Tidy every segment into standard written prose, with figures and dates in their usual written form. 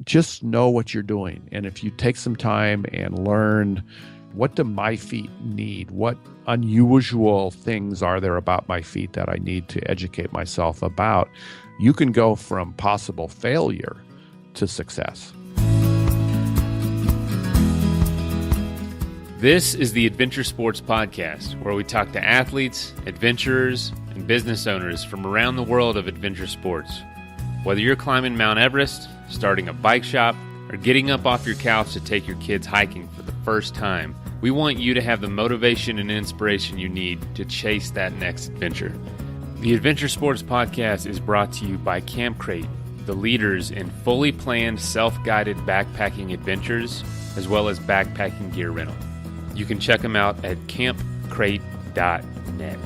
just know what you're doing. And if you take some time and learn, what do my feet need? What unusual things are there about my feet that I need to educate myself about? You can go from possible failure to success. This is the Adventure Sports Podcast, where we talk to athletes, adventurers, and business owners from around the world of adventure sports. Whether you're climbing Mount Everest, starting a bike shop, or getting up off your couch to take your kids hiking for the first time, we want you to have the motivation and inspiration you need to chase that next adventure. The Adventure Sports Podcast is brought to you by Camp Crate, the leaders in fully planned, self-guided backpacking adventures, as well as backpacking gear rental. You can check them out at campcrate.net.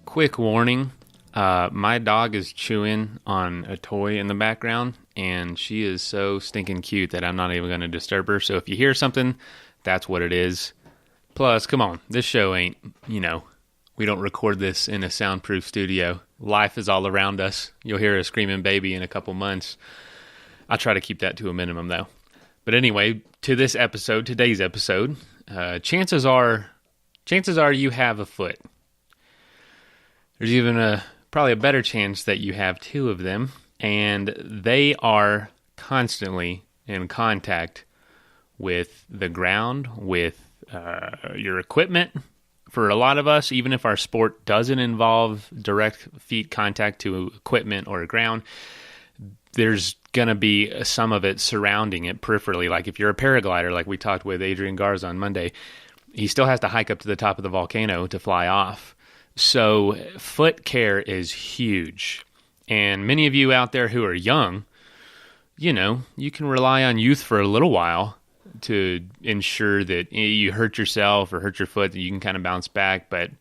Quick warning, my dog is chewing on a toy in the background, and she is so stinking cute that I'm not even going to disturb her. So if you hear something, that's what it is. Plus, come on, this show ain't, we don't record this in a soundproof studio. Life is all around us. You'll hear a screaming baby in a couple months. I'll try to keep that to a minimum, though. But anyway, to this episode, today's episode, chances are you have a foot. There's even probably a better chance that you have two of them, and they are constantly in contact with the ground, with your equipment. For a lot of us, even if our sport doesn't involve direct feet contact to equipment or ground, there's going to be some of it surrounding it peripherally. Like if you're a paraglider, like we talked with Adrian Garza on Monday, he still has to hike up to the top of the volcano to fly off. So foot care is huge. And many of you out there who are young, you can rely on youth for a little while to ensure that you hurt yourself or hurt your foot, that you can kind of bounce back. But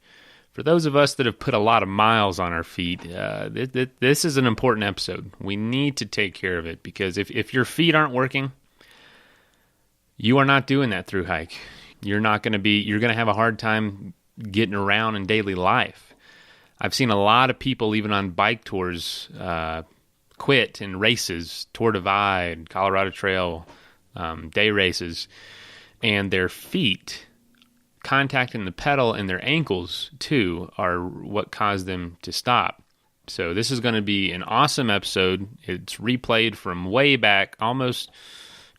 for those of us that have put a lot of miles on our feet, this is an important episode. We need to take care of it, because if your feet aren't working, you are not doing that through hike. You're going to have a hard time getting around in daily life. I've seen a lot of people, even on bike tours, quit in races, Tour Divide, Colorado Trail, day races, and their feet contacting the pedal and their ankles too are what caused them to stop. So this is going to be an awesome episode. It's replayed from way back, almost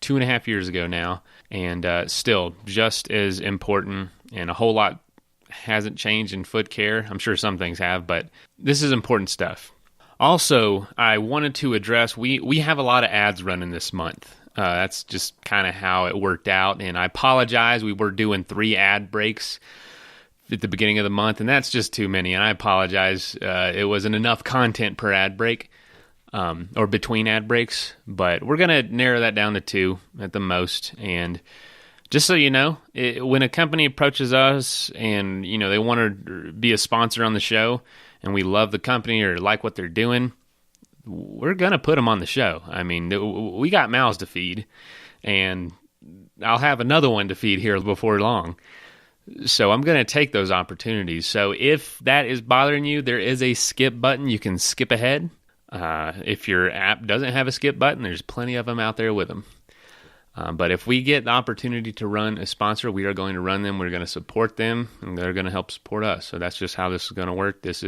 2.5 years ago now, and still just as important, and a whole lot hasn't changed in foot care. I'm sure some things have, but this is important stuff. Also, I wanted to address, we have a lot of ads running this month. That's just kind of how it worked out, and I apologize. We were doing 3 ad breaks at the beginning of the month, and that's just too many, and I apologize. It wasn't enough content per ad break, or between ad breaks, but we're going to narrow that down to 2 at the most. And just so you know, when a company approaches us and, they want to be a sponsor on the show, and we love the company or like what they're doing, we're going to put them on the show. I mean, we got mouths to feed, and I'll have another one to feed here before long. So I'm going to take those opportunities. So if that is bothering you, there is a skip button. You can skip ahead. If your app doesn't have a skip button, there's plenty of them out there with them. But if we get the opportunity to run a sponsor, we are going to run them. We're going to support them, and they're going to help support us. So that's just how this is going to work. This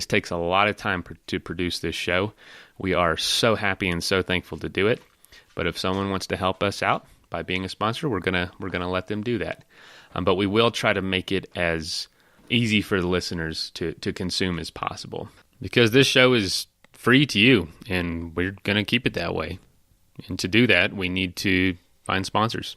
takes a lot of time to produce this show. We are so happy and so thankful to do it. But if someone wants to help us out by being a sponsor, we're gonna let them do that. But we will try to make it as easy for the listeners to consume as possible, because this show is free to you, and we're going to keep it that way. And to do that, we need to find sponsors.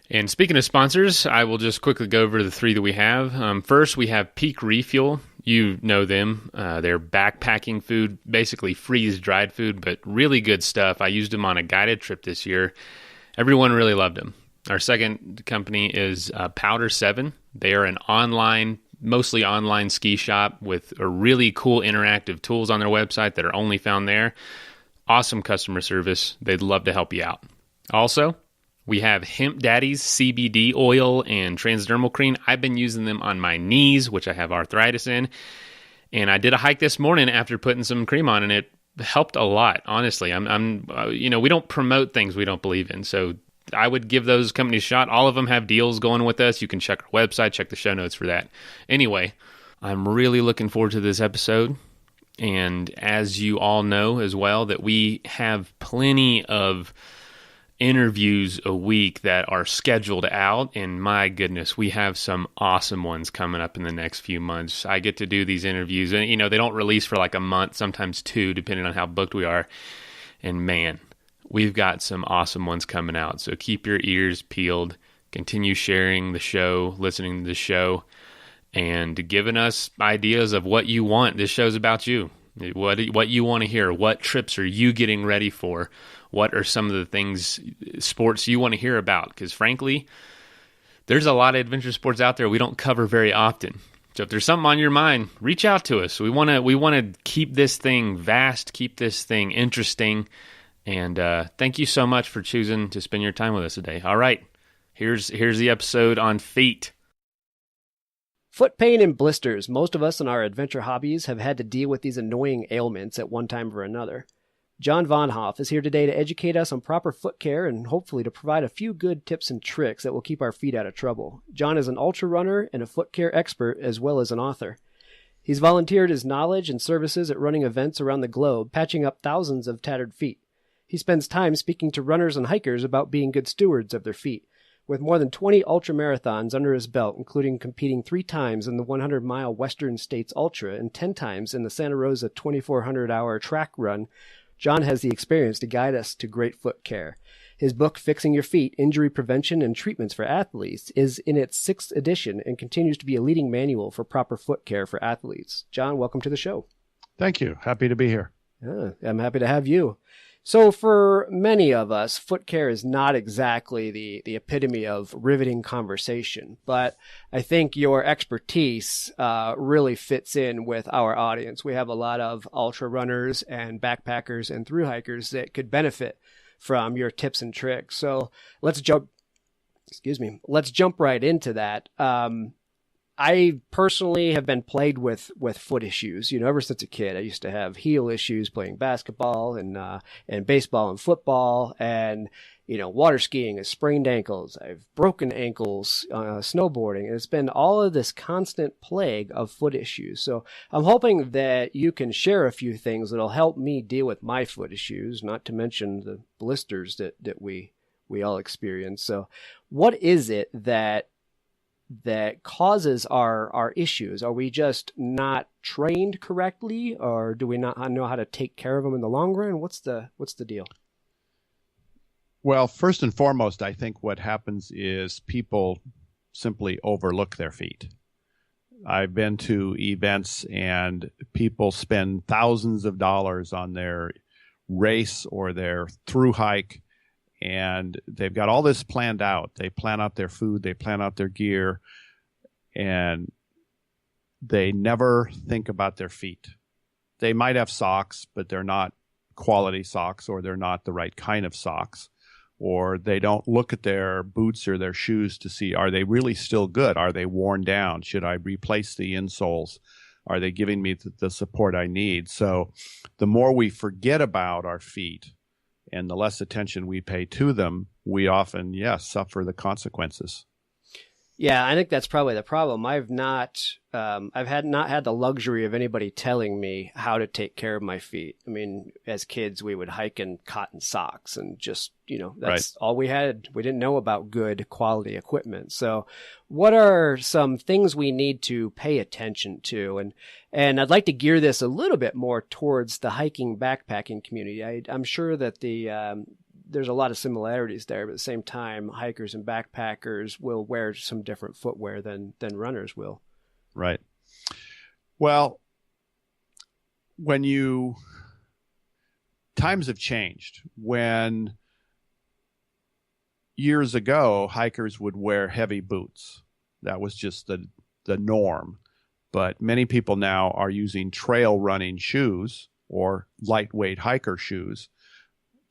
And speaking of sponsors, I will just quickly go over the 3 that we have. First, we have Peak Refuel. You know them. They're backpacking food, basically freeze-dried food, but really good stuff. I used them on a guided trip this year. Everyone really loved them. Our second company is Powder 7. They are an mostly online ski shop with a really cool interactive tools on their website that are only found there. Awesome customer service. They'd love to help you out. Also, We have Hemp Daddy's CBD oil and transdermal cream. I've been using them on my knees, which I have arthritis in. And I did a hike this morning after putting some cream on, and it helped a lot. Honestly, we don't promote things we don't believe in. So I would give those companies a shot. All of them have deals going with us. You can check our website, check the show notes for that. Anyway, I'm really looking forward to this episode. And as you all know as well, that we have plenty of interviews a week that are scheduled out, and my goodness, we have some awesome ones coming up in the next few months. I get to do these interviews, and they don't release for like a month, sometimes two, depending on how booked we are. And man, we've got some awesome ones coming out. So keep your ears peeled, continue sharing the show, listening to the show, and giving us ideas of what you want. This show's about you. What you want to hear. What trips are you getting ready for? What are some of the things, sports you want to hear about? Because frankly, there's a lot of adventure sports out there we don't cover very often. So if there's something on your mind, reach out to us. We want to keep this thing vast, keep this thing interesting. And thank you so much for choosing to spend your time with us today. All right, here's the episode on feet. Foot pain and blisters. Most of us in our adventure hobbies have had to deal with these annoying ailments at one time or another. Jon Vonhof is here today to educate us on proper foot care and hopefully to provide a few good tips and tricks that will keep our feet out of trouble. Jon is an ultra runner and a foot care expert as well as an author. He's volunteered his knowledge and services at running events around the globe, patching up thousands of tattered feet. He spends time speaking to runners and hikers about being good stewards of their feet. With more than 20 ultramarathons under his belt, including competing 3 times in the 100-mile Western States Ultra and 10 times in the Santa Rosa 2,400-hour track run, Jon has the experience to guide us to great foot care. His book, Fixing Your Feet, Injury Prevention and Treatments for Athletes, is in its 6th edition and continues to be a leading manual for proper foot care for athletes. Jon, welcome to the show. Thank you. Happy to be here. I'm happy to have you. So for many of us, foot care is not exactly the epitome of riveting conversation, but I think your expertise really fits in with our audience. We have a lot of ultra runners and backpackers and thru hikers that could benefit from your tips and tricks. So let's jump right into that. I personally have been plagued with foot issues, ever since a kid. I used to have heel issues playing basketball and baseball and football and, water skiing. I sprained ankles. I've broken ankles, snowboarding. And it's been all of this constant plague of foot issues. So I'm hoping that you can share a few things that'll help me deal with my foot issues, not to mention the blisters that we all experience. So what is it that causes our issues? Are we just not trained correctly, or do we not know how to take care of them in the long run? What's the deal? Well, first and foremost, I think what happens is people simply overlook their feet. I've been to events and people spend thousands of dollars on their race or their thru hike, and they've got all this planned out. They plan out their food, they plan out their gear, and they never think about their feet. They might have socks, but they're not quality socks, or they're not the right kind of socks, or they don't look at their boots or their shoes to see, are they really still good? Are they worn down? Should I replace the insoles? Are they giving me the support I need? So the more we forget about our feet, and the less attention we pay to them, we often, suffer the consequences. Yeah, I think that's probably the problem. I've not had the luxury of anybody telling me how to take care of my feet. I mean, as kids, we would hike in cotton socks and just, that's right. All we had. We didn't know about good quality equipment. So what are some things we need to pay attention to? And I'd like to gear this a little bit more towards the hiking backpacking community. I'm sure that there's a lot of similarities there, but at the same time, hikers and backpackers will wear some different footwear than runners will. Right. Well, times have changed. When years ago, hikers would wear heavy boots. That was just the norm. But many people now are using trail running shoes or lightweight hiker shoes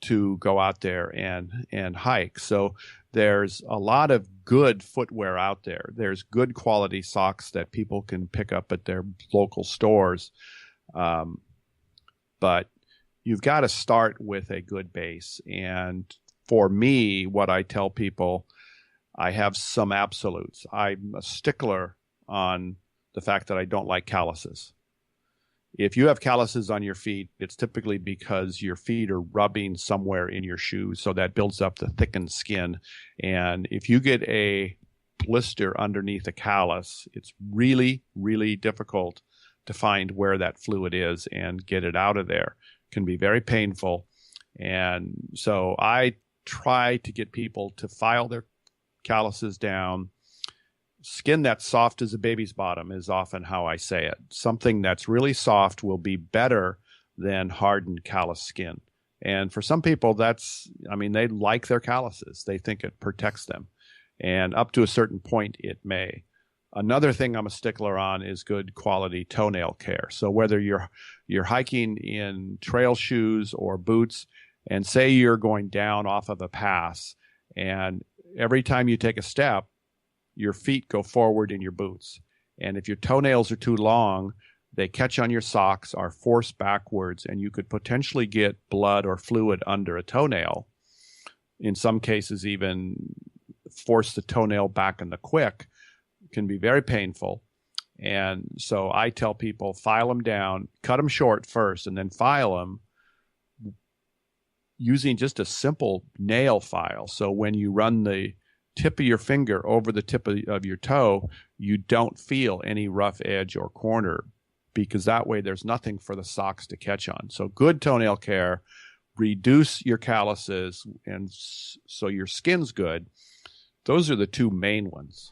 to go out there and hike. So there's a lot of good footwear out there. There's good quality socks that people can pick up at their local stores. But you've got to start with a good base. And for me, what I tell people, I have some absolutes. I'm a stickler on the fact that I don't like calluses. If you have calluses on your feet, it's typically because your feet are rubbing somewhere in your shoes, so that builds up the thickened skin. And if you get a blister underneath a callus, it's really, really difficult to find where that fluid is and get it out of there. It can be very painful. And so I try to get people to file their calluses down. Skin that's soft as a baby's bottom is often how I say it. Something that's really soft will be better than hardened callus skin. And for some people, they like their calluses. They think it protects them. And up to a certain point, it may. Another thing I'm a stickler on is good quality toenail care. So whether you're hiking in trail shoes or boots, and say you're going down off of a pass, and every time you take a step, your feet go forward in your boots. And if your toenails are too long, they catch on your socks, are forced backwards, and you could potentially get blood or fluid under a toenail. In some cases, even force the toenail back in the quick. It can be very painful. And so I tell people, file them down, cut them short first, and then file them using just a simple nail file. So when you run the tip of your finger over the tip of your toe, you don't feel any rough edge or corner, because that way there's nothing for the socks to catch on. So good toenail care, reduce your calluses, and so your skin's good. Those are the two main ones.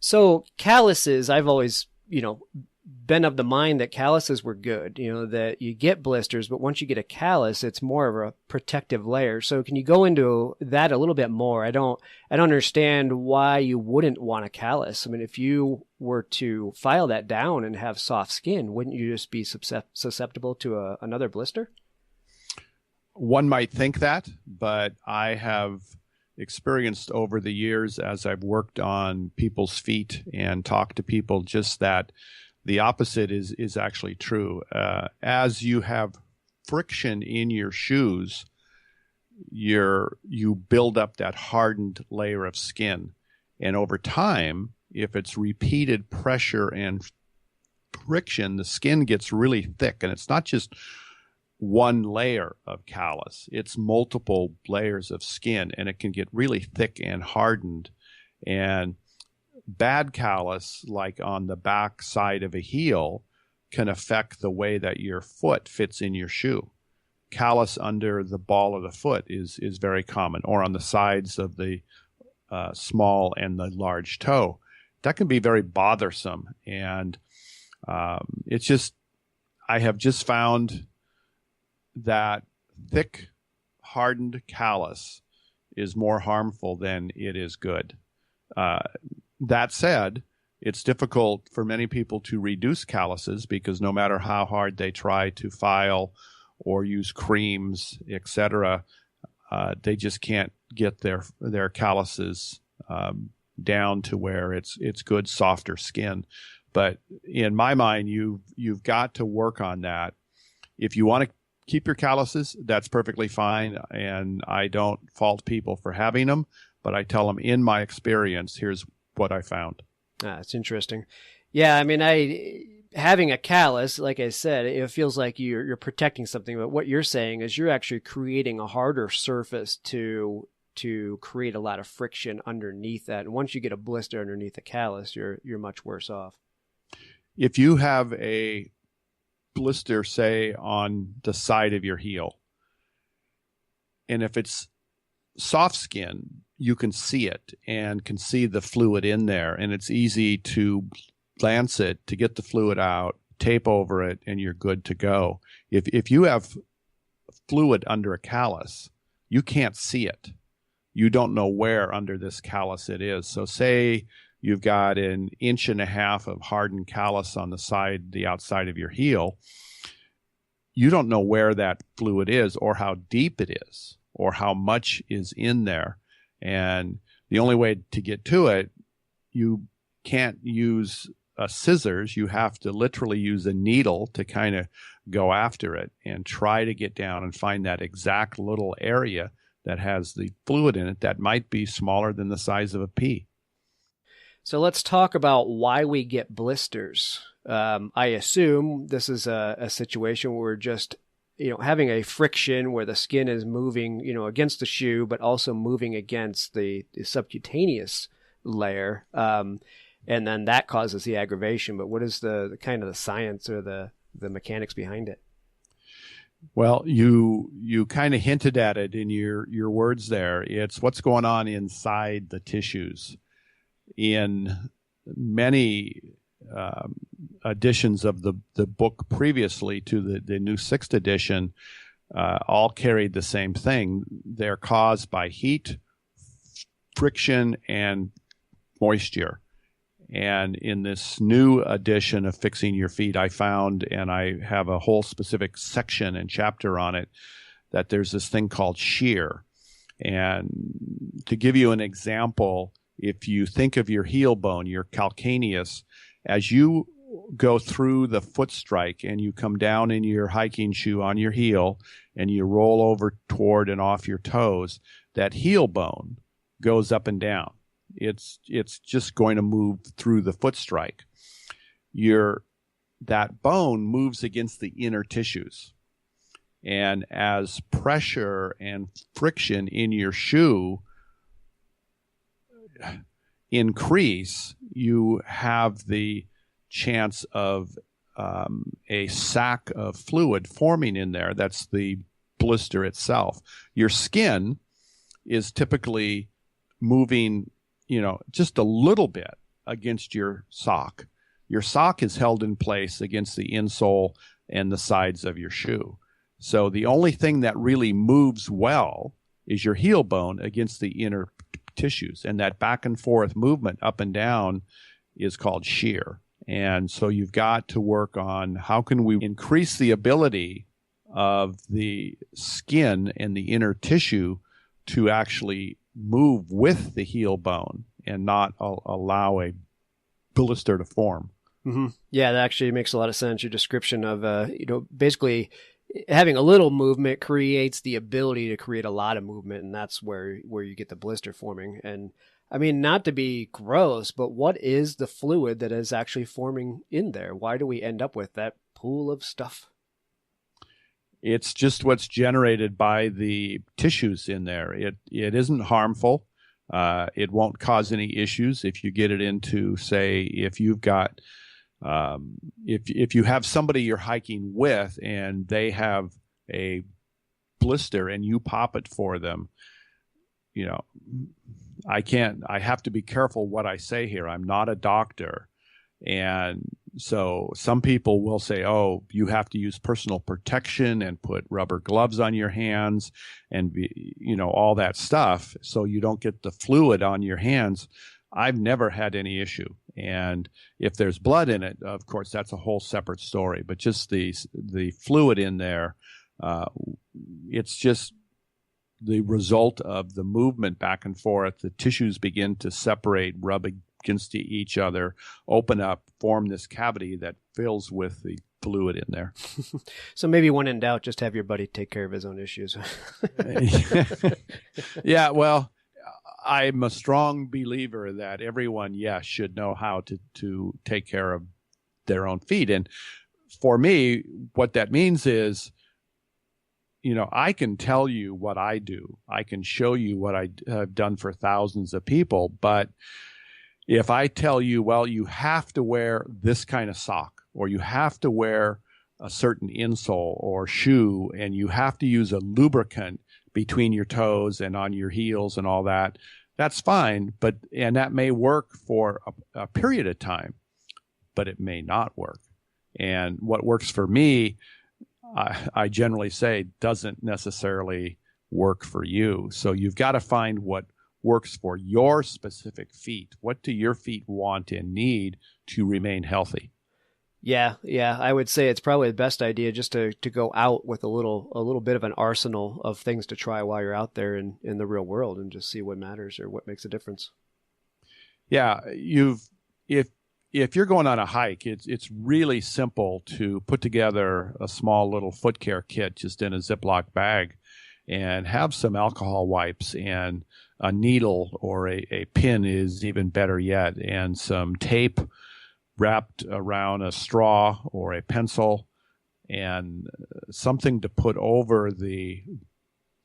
So calluses, I've always, been of the mind that calluses were good, that you get blisters, but once you get a callus, it's more of a protective layer. So can you go into that a little bit more? I don't understand why you wouldn't want a callus. I mean, if you were to file that down and have soft skin, wouldn't you just be susceptible to another blister? One might think that, but I have experienced over the years, as I've worked on people's feet and talked to people, just that the opposite is actually true. As you have friction in your shoes, you build up that hardened layer of skin. And over time, if it's repeated pressure and friction, the skin gets really thick. And it's not just one layer of callus. It's multiple layers of skin, and it can get really thick and hardened. And bad callus, like on the back side of a heel, can affect the way that your foot fits in your shoe. Callus under the ball of the foot is very common, or on the sides of the small and the large toe. That can be very bothersome. And I have just found that thick, hardened callus is more harmful than it is good. That said, it's difficult for many people to reduce calluses, because no matter how hard they try to file or use creams, etc., they just can't get their calluses down to where it's good, softer skin. But in my mind, you've got to work on that. If you want to keep your calluses, that's perfectly fine, and I don't fault people for having them, but I tell them, in my experience, here's what I found. It's interesting. Yeah, I mean, having a callus, like I said, it feels like you're protecting something, but what you're saying is you're actually creating a harder surface to create a lot of friction underneath that. And once you get a blister underneath a callus, you're much worse off. If you have a blister, say, on the side of your heel, and if it's soft skin, you can see it and can see the fluid in there, and it's easy to lance it to get the fluid out, tape over it, and you're good to go. If you have fluid under a callus, you can't see it. You don't know where under this callus it is. So say you've got 1.5 inches of hardened callus on the outside of your heel. you don't know where that fluid is or how deep it is or how much is in there. And the only way to get to it, you can't use scissors. You have to literally use a needle to kind of go after it and try to get down and find that exact little area that has the fluid in it that might be smaller than the size of a pea. So let's talk about why we get blisters. I assume this is a situation where we're just, having a friction where the skin is moving, against the shoe, but also moving against the subcutaneous layer. And then that causes the aggravation. But what is the kind of the science or the mechanics behind it? Well, you kind of hinted at it in your words there. It's what's going on inside the tissues. In many editions of the book previously to the new 6th edition, all carried the same thing. They're caused by heat, friction, and moisture. And in this new edition of Fixing Your Feet, I found, and I have a whole specific section and chapter on it, that there's this thing called shear. And to give you an example, if you think of your heel bone, your calcaneus, as you go through the foot strike and you come down in your hiking shoe on your heel and you roll over toward and off your toes, that heel bone goes up and down. It's just going to move through the foot strike. That bone moves against the inner tissues. And as pressure and friction in your shoe increase, you have the chance of a sac of fluid forming in there. That's the blister itself. Your skin is typically moving, just a little bit against your sock. Your sock is held in place against the insole and the sides of your shoe. So the only thing that really moves well is your heel bone against the inner tissues. And that back and forth movement up and down is called shear. And so you've got to work on how can we increase the ability of the skin and the inner tissue to actually move with the heel bone and not allow a blister to form. Mm-hmm. Yeah, that actually makes a lot of sense. Your description of, basically having a little movement creates the ability to create a lot of movement, and that's where you get the blister forming. And I mean, not to be gross, but what is the fluid that is actually forming in there? Why do we end up with that pool of stuff? It's just what's generated by the tissues in there. It isn't harmful. It won't cause any issues if you get it into, say, if you've got, if you have somebody you're hiking with and they have a blister and you pop it for them, I have to be careful what I say here. I'm not a doctor. And so some people will say, oh, you have to use personal protection and put rubber gloves on your hands and, all that stuff so you don't get the fluid on your hands. I've never had any issue. And if there's blood in it, of course, that's a whole separate story. But just the fluid in there, it's just the result of the movement back and forth. The tissues begin to separate, rub against each other, open up, form this cavity that fills with the fluid in there. So maybe when in doubt, just have your buddy take care of his own issues. Yeah, well, I'm a strong believer that everyone, should know how to take care of their own feet. And for me, what that means is, I can tell you what I do. I can show you what I have done for thousands of people. But if I tell you, well, you have to wear this kind of sock, or you have to wear a certain insole or shoe, and you have to use a lubricant between your toes and on your heels and all that, that's fine. And that may work for a period of time, but it may not work. And what works for me, I generally say, doesn't necessarily work for you. So you've got to find what works for your specific feet. What do your feet want and need to remain healthy? Yeah, I would say it's probably the best idea just to go out with a little bit of an arsenal of things to try while you're out there in the real world and just see what matters or what makes a difference. Yeah, if you're going on a hike, it's really simple to put together a small little foot care kit just in a Ziploc bag and have some alcohol wipes and a needle or a pin is even better yet, and some tape wrapped around a straw or a pencil and something to put over the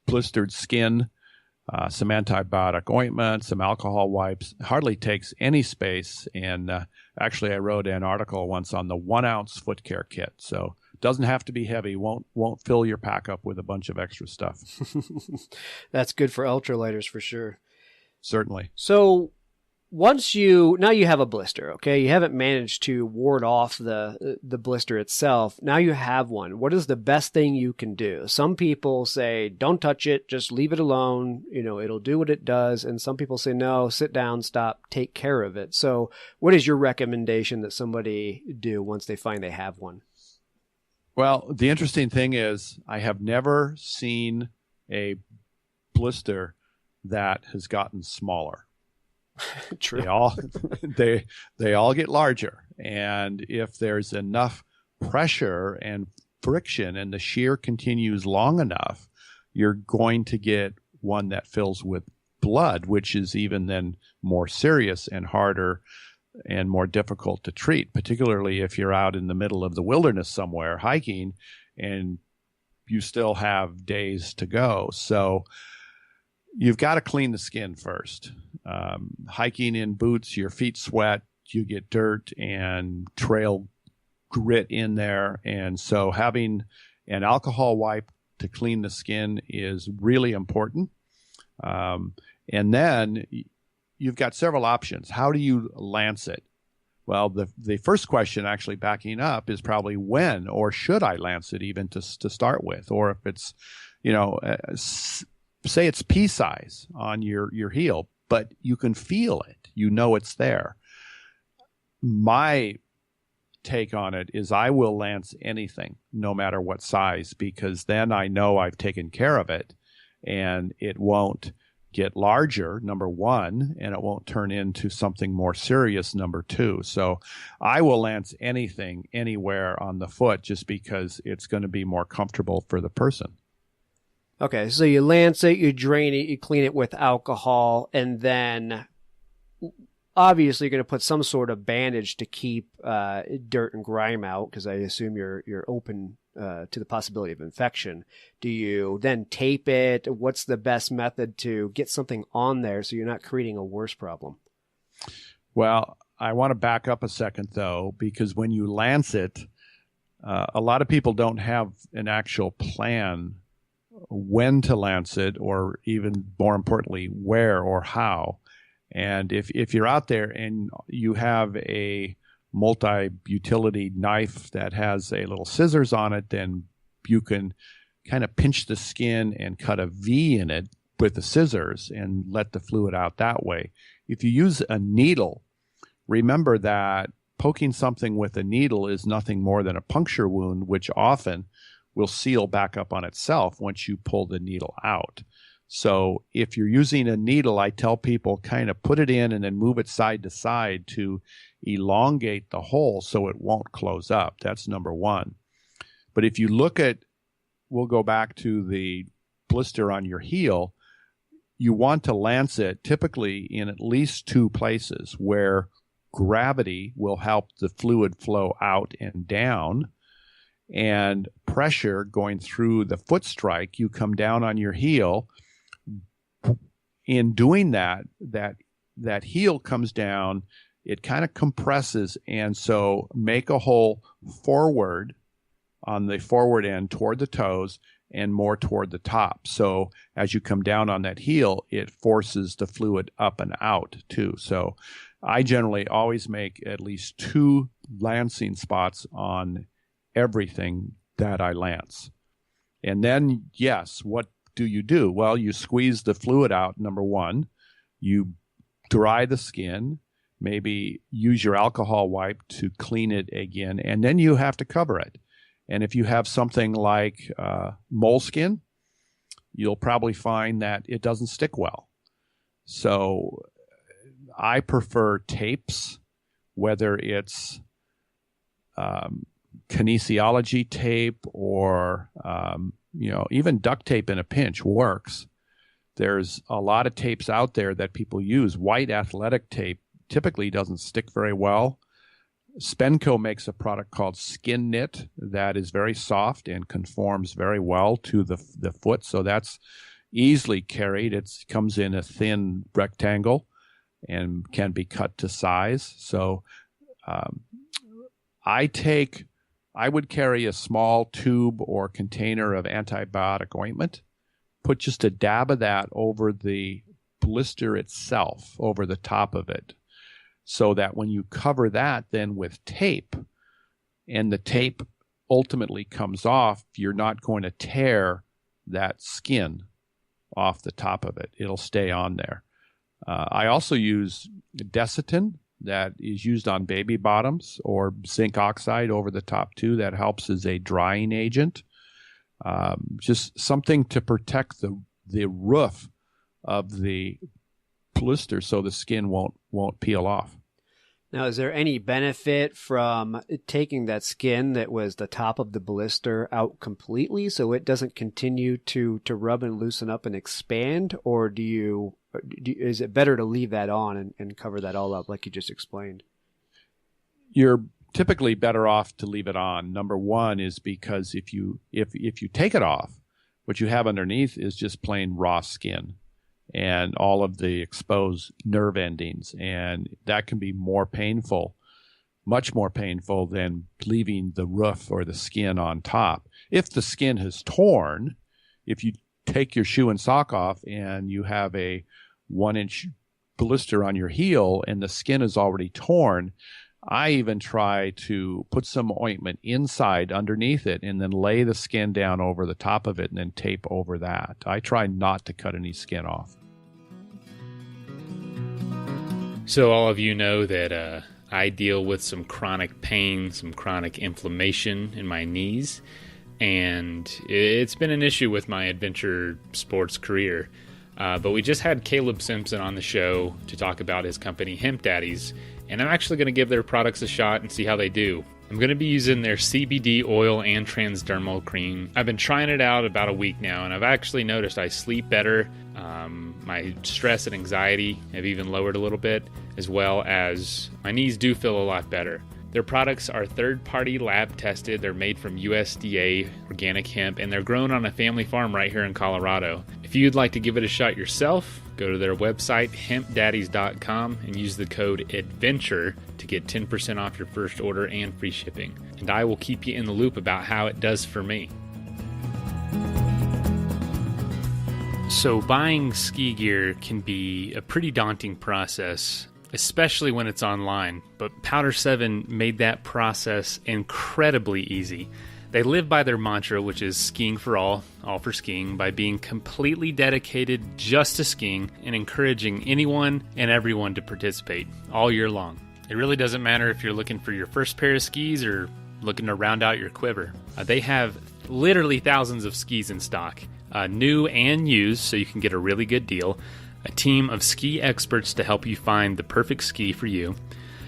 blistered skin, some antibiotic ointment, some alcohol wipes. Hardly takes any space. And actually, I wrote an article once on the 1 ounce foot care kit. So it doesn't have to be heavy. Won't fill your pack up with a bunch of extra stuff. That's good for ultralighters for sure. Certainly. So now you have a blister, okay? You haven't managed to ward off the blister itself. Now you have one. What is the best thing you can do? Some people say, don't touch it, just leave it alone. It'll do what it does. And some people say, no, sit down, stop, take care of it. So what is your recommendation that somebody do once they find they have one? Well, the interesting thing is I have never seen a blister that has gotten smaller. True. They all get larger, and if there's enough pressure and friction and the shear continues long enough, you're going to get one that fills with blood, which is even then more serious and harder and more difficult to treat, particularly if you're out in the middle of the wilderness somewhere hiking and you still have days to go. So you've got to clean the skin first. Hiking in boots, your feet sweat, you get dirt and trail grit in there. And so having an alcohol wipe to clean the skin is really important. And then you've got several options. How do you lance it? Well, the first question, actually backing up, is probably when or should I lance it even to start with? Or if it's, say it's pea size on your heel, but you can feel it. It's there. My take on it is I will lance anything, no matter what size, because then I know I've taken care of it and it won't get larger, number one, and it won't turn into something more serious, number two. So I will lance anything anywhere on the foot just because it's going to be more comfortable for the person. Okay, so you lance it, you drain it, you clean it with alcohol, and then obviously you're going to put some sort of bandage to keep dirt and grime out, because I assume you're open to the possibility of infection. Do you then tape it? What's the best method to get something on there so you're not creating a worse problem? Well, I want to back up a second, though, because when you lance it, a lot of people don't have an actual plan when to lance it, or even more importantly, where or how. And if you're out there and you have a multi-utility knife that has a little scissors on it, then you can kind of pinch the skin and cut a V in it with the scissors and let the fluid out that way. If you use a needle, remember that poking something with a needle is nothing more than a puncture wound, which often will seal back up on itself once you pull the needle out. So if you're using a needle, I tell people kind of put it in and then move it side to side to elongate the hole so it won't close up. That's number one. But if you look at, we'll go back to the blister on your heel, you want to lance it typically in at least two places where gravity will help the fluid flow out and down, and pressure going through the foot strike. You come down on your heel. In doing that heel comes down, it kind of compresses, and so make a hole forward on the forward end toward the toes and more toward the top. So as you come down on that heel, it forces the fluid up and out too. So I generally always make at least two lancing spots on everything that I lance. And then, yes, what do you do? Well, you squeeze the fluid out, number one. You dry the skin. maybe use your alcohol wipe to clean it again, and then you have to cover it. And if you have something like moleskin, you'll probably find that it doesn't stick well. So I prefer tapes, whether it's kinesiology tape or even duct tape in a pinch works. There's a lot of tapes out there that people use. White athletic tape typically doesn't stick very well. Spenco makes a product called Skin Knit that is very soft and conforms very well to the foot, so that's easily carried. It comes in a thin rectangle and can be cut to size. So I would carry a small tube or container of antibiotic ointment, put just a dab of that over the blister itself, over the top of it, so that when you cover that then with tape, and the tape ultimately comes off, you're not going to tear that skin off the top of it. It'll stay on there. I also use Desitin that is used on baby bottoms, or zinc oxide over the top too. That helps as a drying agent. Just something to protect the roof of the blister so the skin won't peel off. Now, is there any benefit from taking that skin that was the top of the blister out completely so it doesn't continue to rub and loosen up and expand? Or is it better to leave that on and cover that all up like you just explained? You're typically better off to leave it on. Number one is because if you take it off, what you have underneath is just plain raw skin and all of the exposed nerve endings, and that can be more painful, much more painful than leaving the roof or the skin on top. If the skin has torn, if you take your shoe and sock off and you have a 1-inch blister on your heel and the skin is already torn, I even try to put some ointment inside underneath it and then lay the skin down over the top of it and then tape over that. I try not to cut any skin off. So all of you know that I deal with some chronic pain, some chronic inflammation in my knees, and it's been an issue with my adventure sports career. But we just had Caleb Simpson on the show to talk about his company, Hemp Daddies, and I'm actually going to give their products a shot and see how they do. I'm going to be using their CBD oil and transdermal cream. I've been trying it out about a week now, and I've actually noticed I sleep better. My stress and anxiety have even lowered a little bit, as well as my knees do feel a lot better. Their products are third-party lab tested. They're made from USDA organic hemp, and they're grown on a family farm right here in Colorado. If you'd like to give it a shot yourself, go to their website, hempdaddies.com, and use the code ADVENTURE to get 10% off your first order and free shipping. And I will keep you in the loop about how it does for me. So buying ski gear can be a pretty daunting process, especially when it's online, but Powder 7 made that process incredibly easy. They live by their mantra, which is skiing for all for skiing, by being completely dedicated just to skiing and encouraging anyone and everyone to participate all year long. It really doesn't matter if you're looking for your first pair of skis or looking to round out your quiver. They have literally thousands of skis in stock, new and used, so you can get a really good deal. A team of ski experts to help you find the perfect ski for you.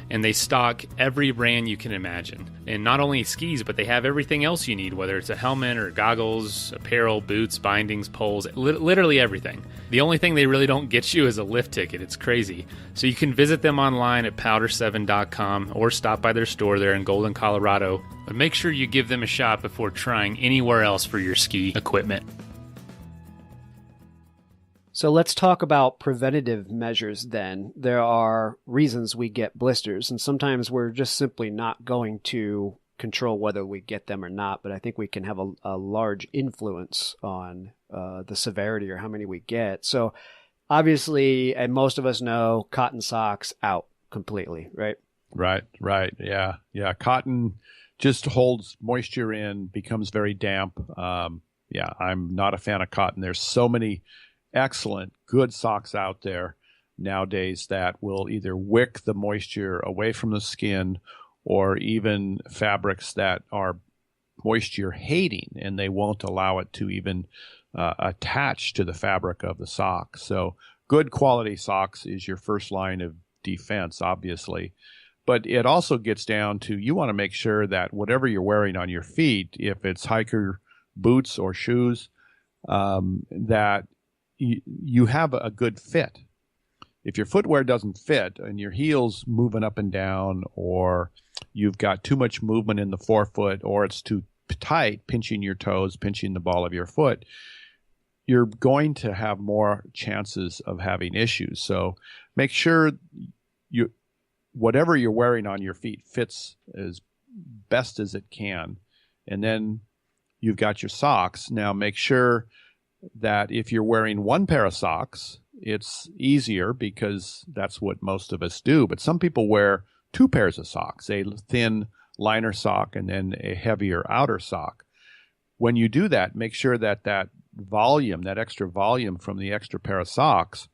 And they stock every brand you can imagine. And not only skis, but they have everything else you need, whether it's a helmet or goggles, apparel, boots, bindings, poles, literally everything. The only thing they really don't get you is a lift ticket. It's crazy. So you can visit them online at powder7.com or stop by their store there in Golden, Colorado. But make sure you give them a shot before trying anywhere else for your ski equipment. So let's talk about preventative measures then. There are reasons we get blisters, and sometimes we're just simply not going to control whether we get them or not, but I think we can have a large influence on the severity or how many we get. So obviously, and most of us know, cotton socks out completely, right? Right. Yeah. Cotton just holds moisture in, becomes very damp. I'm not a fan of cotton. There's so many excellent, good socks out there nowadays that will either wick the moisture away from the skin, or even fabrics that are moisture hating, and they won't allow it to even attach to the fabric of the sock. So good quality socks is your first line of defense, obviously. But it also gets down to, you want to make sure that whatever you're wearing on your feet, if it's hiker boots or shoes, that you have a good fit. If your footwear doesn't fit and your heel's moving up and down, or you've got too much movement in the forefoot, or it's too tight, pinching your toes, pinching the ball of your foot, you're going to have more chances of having issues. So make sure whatever you're wearing on your feet fits as best as it can. And then you've got your socks. Now make sure that if you're wearing one pair of socks, it's easier because that's what most of us do. But some people wear two pairs of socks, a thin liner sock and then a heavier outer sock. When you do that, make sure that that volume, that extra volume from the extra pair of socks,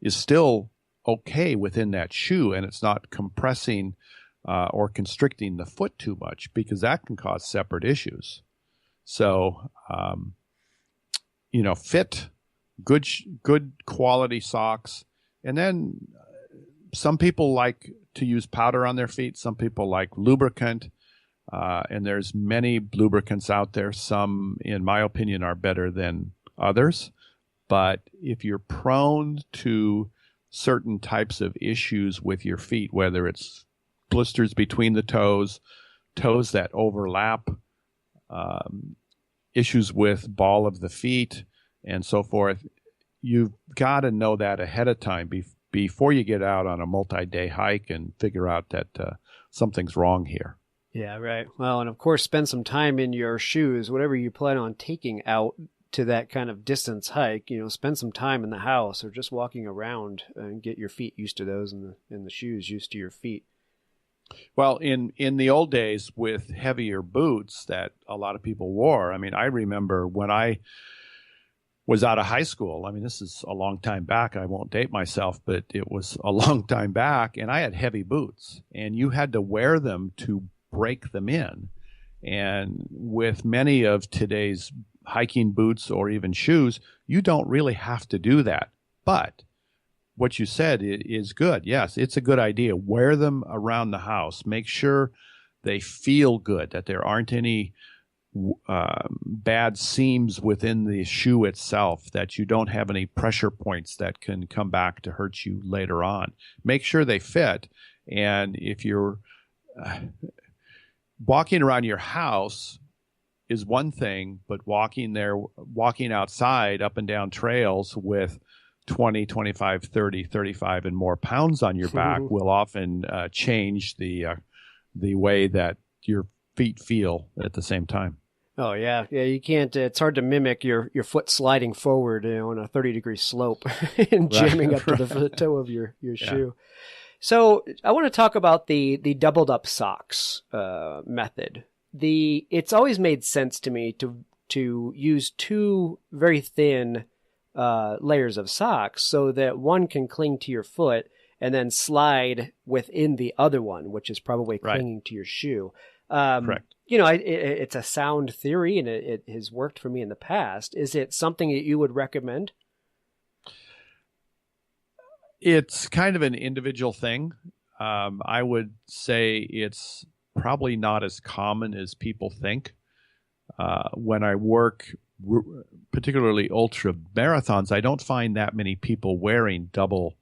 is still okay within that shoe, and it's not compressing or constricting the foot too much, because that can cause separate issues. So, fit good quality socks. And then some people like to use powder on their feet. Some people like lubricant. And there's many lubricants out there. Some, in my opinion, are better than others. But if you're prone to certain types of issues with your feet, whether it's blisters between the toes that overlap, issues with ball of the feet, and so forth, you've got to know that ahead of time before you get out on a multi-day hike and figure out that something's wrong here. Yeah, right. Well, and of course, spend some time in your shoes, whatever you plan on taking out to that kind of distance hike. Spend some time in the house or just walking around and get your feet used to those, and the shoes used to your feet. Well, in the old days with heavier boots that a lot of people wore, I remember when I was out of high school. This is a long time back. I won't date myself, but it was a long time back, and I had heavy boots, and you had to wear them to break them in. And with many of today's hiking boots or even shoes, you don't really have to do that. But what you said is good. Yes, it's a good idea. Wear them around the house. Make sure they feel good, that there aren't any bad seams within the shoe itself, that you don't have any pressure points that can come back to hurt you later on. Make sure they fit. And if you're walking around your house is one thing, but walking outside up and down trails with 20, 25, 30, 35 and more pounds on your back will often change the way that your feet feel at the same time. Oh, yeah. Yeah, you can't, it's hard to mimic your foot sliding forward on a 30-degree slope and jamming up to the toe of your shoe. So I want to talk about the doubled up socks method. It's always made sense to me to use two very thin layers of socks so that one can cling to your foot and then slide within the other one, which is probably clinging to your shoe. Correct. It's a sound theory, and it has worked for me in the past. Is it something that you would recommend? It's kind of an individual thing. I would say it's probably not as common as people think. When I work, particularly ultra marathons, I don't find that many people wearing double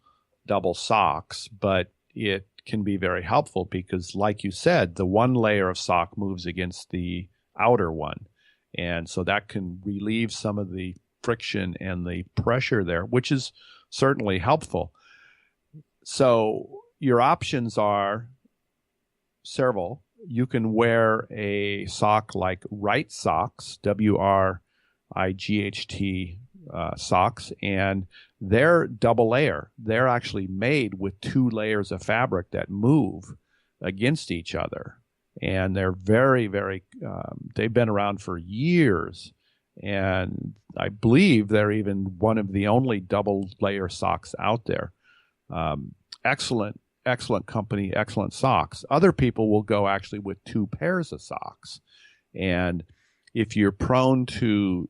socks, but it can be very helpful because, like you said, the one layer of sock moves against the outer one. And so that can relieve some of the friction and the pressure there, which is certainly helpful. So your options are several. You can wear a sock like Wright socks, WRIGHT socks, and they're double layer. They're actually made with two layers of fabric that move against each other. And they're very, very, they've been around for years. And I believe they're even one of the only double layer socks out there. Excellent company, excellent socks. Other people will go actually with 2 pairs of socks. And if you're prone to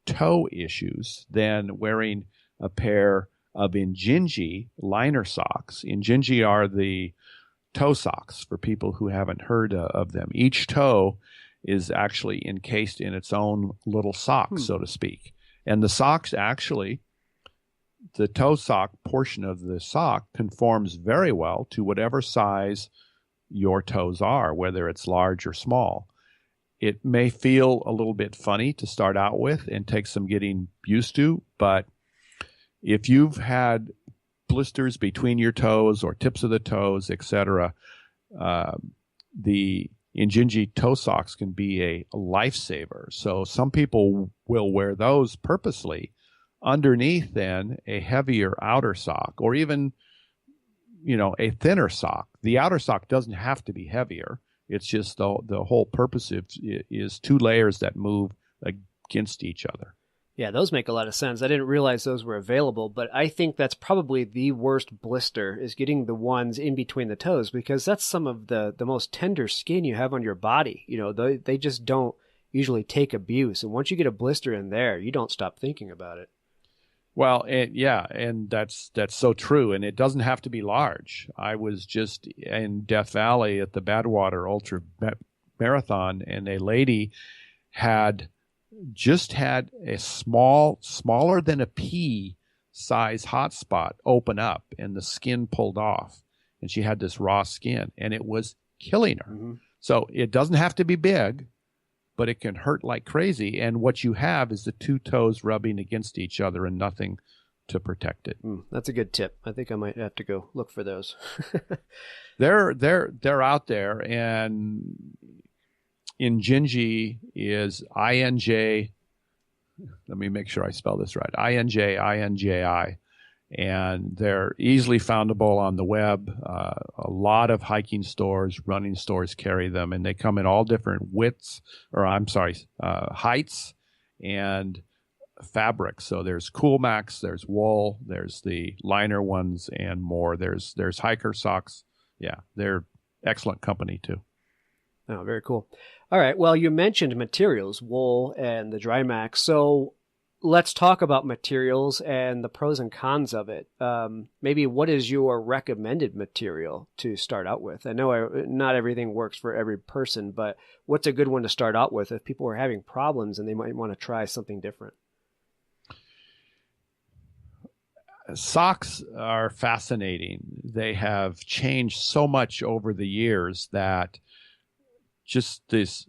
toe issues, then wearing a pair of Injinji liner socks. Injinji are the toe socks for people who haven't heard of them. Each toe is actually encased in its own little sock, so to speak. And the socks actually, the toe sock portion of the sock conforms very well to whatever size your toes are, whether it's large or small. It may feel a little bit funny to start out with and take some getting used to, but if you've had blisters between your toes or tips of the toes, etc., the Injinji toe socks can be a lifesaver. So some people will wear those purposely underneath then a heavier outer sock, or even, a thinner sock. The outer sock doesn't have to be heavier. It's just the whole purpose is 2 layers that move against each other. Yeah, those make a lot of sense. I didn't realize those were available, but I think that's probably the worst blister is getting the ones in between the toes, because that's some of the most tender skin you have on your body. They just don't usually take abuse. And once you get a blister in there, you don't stop thinking about it. Well, and that's so true. And it doesn't have to be large. I was just in Death Valley at the Badwater Ultra Marathon, and a lady had a smaller than a pea size hot spot open up and the skin pulled off. And she had this raw skin and it was killing her. Mm-hmm. So it doesn't have to be big, but it can hurt like crazy. And what you have is the 2 toes rubbing against each other and nothing to protect it. That's a good tip. I think I might have to go look for those. They're out there, and Injinji is INJ. Let me make sure I spell this right. INJI. And they're easily foundable on the web. A lot of hiking stores, running stores carry them, and they come in all different heights and fabrics. So there's Coolmax, there's wool, there's the liner ones, and more. There's hiker socks. Yeah, they're excellent company too. Oh, very cool. All right. Well, you mentioned materials, wool and the Drymax. So let's talk about materials and the pros and cons of it. Maybe what is your recommended material to start out with? I know not everything works for every person, but what's a good one to start out with if people are having problems and they might want to try something different? Socks are fascinating. They have changed so much over the years that just this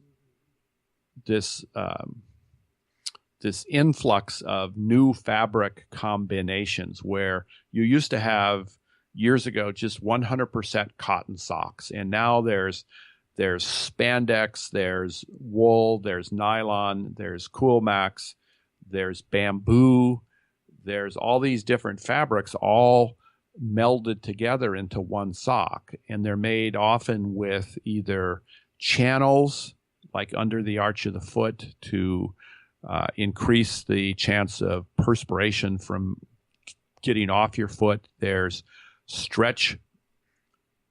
influx of new fabric combinations, where you used to have years ago just 100% cotton socks, and now there's spandex, there's wool, there's nylon, there's Coolmax, there's bamboo, there's all these different fabrics all melded together into one sock, and they're made often with either channels like under the arch of the foot to increase the chance of perspiration from getting off your foot. There's stretch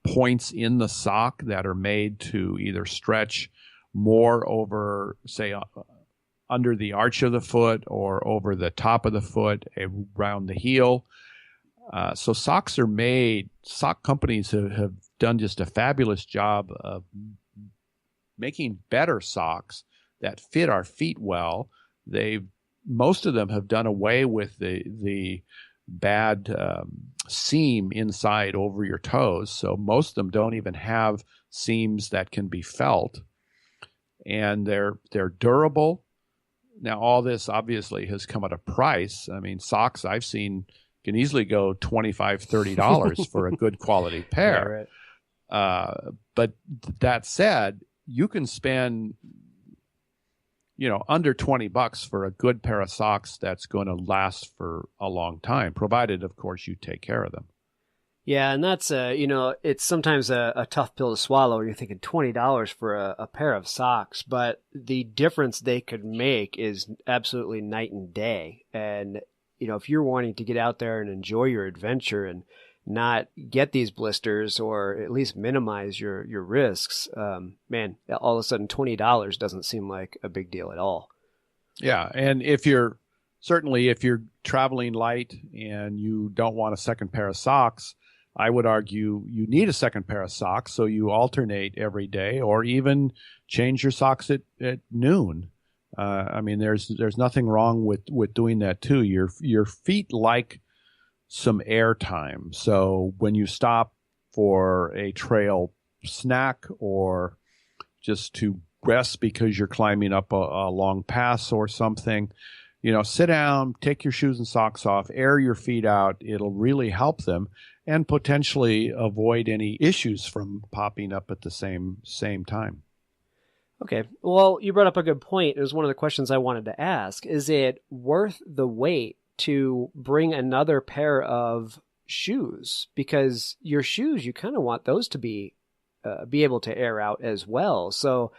points in the sock that are made to either stretch more over, say, under the arch of the foot or over the top of the foot, around the heel. So socks companies have done just a fabulous job of making better socks that fit our feet well. Most of them have done away with the bad seam inside over your toes. So most of them don't even have seams that can be felt, and they're durable. Now, all this obviously has come at a price. I mean, socks I've seen can easily go $25, $30 for a good quality pair. Yeah, right. But that said, you can spend under $20 for a good pair of socks that's going to last for a long time, provided, of course, you take care of them. Yeah, and that's, it's sometimes a tough pill to swallow. You're thinking $20 for a pair of socks, but the difference they could make is absolutely night and day. And, if you're wanting to get out there and enjoy your adventure and not get these blisters or at least minimize your risks, man, all of a sudden $20 doesn't seem like a big deal at all. Yeah, and if you're traveling light and you don't want a second pair of socks, I would argue you need a second pair of socks, so you alternate every day, or even change your socks at noon. I mean, there's nothing wrong with doing that too. Your feet like some air time, so when you stop for a trail snack or just to rest because you're climbing up a long pass or something, sit down, take your shoes and socks off, air your feet out. It'll really help them and potentially avoid any issues from popping up at the same time. Okay. Well, you brought up a good point. It was one of the questions I wanted to ask. Is it worth the wait to bring another pair of shoes? Because your shoes, you kind of want those to be able to air out as well. So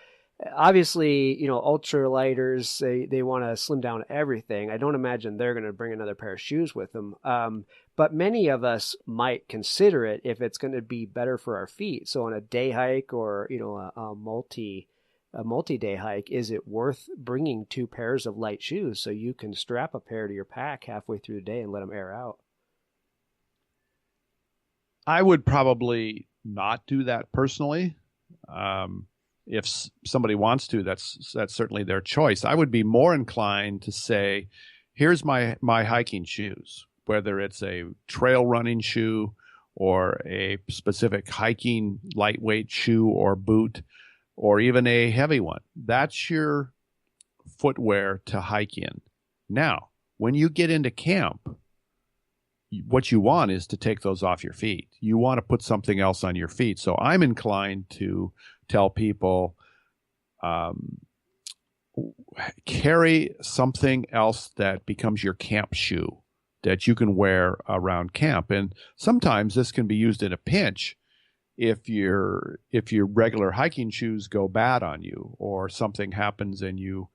obviously, ultralighters, they want to slim down everything. I don't imagine they're going to bring another pair of shoes with them. But many of us might consider it if it's going to be better for our feet. So on a day hike or, a multi-day hike, is it worth bringing 2 pairs of light shoes so you can strap a pair to your pack halfway through the day and let them air out? I would probably not do that personally. If somebody wants to, that's certainly their choice. I would be more inclined to say, here's my hiking shoes, whether it's a trail running shoe or a specific hiking lightweight shoe or boot, or even a heavy one. That's your footwear to hike in. Now, when you get into camp, what you want is to take those off your feet. You want to put something else on your feet. So I'm inclined to tell people, carry something else that becomes your camp shoe that you can wear around camp. And sometimes this can be used in a pinch if your regular hiking shoes go bad on you, or something happens and you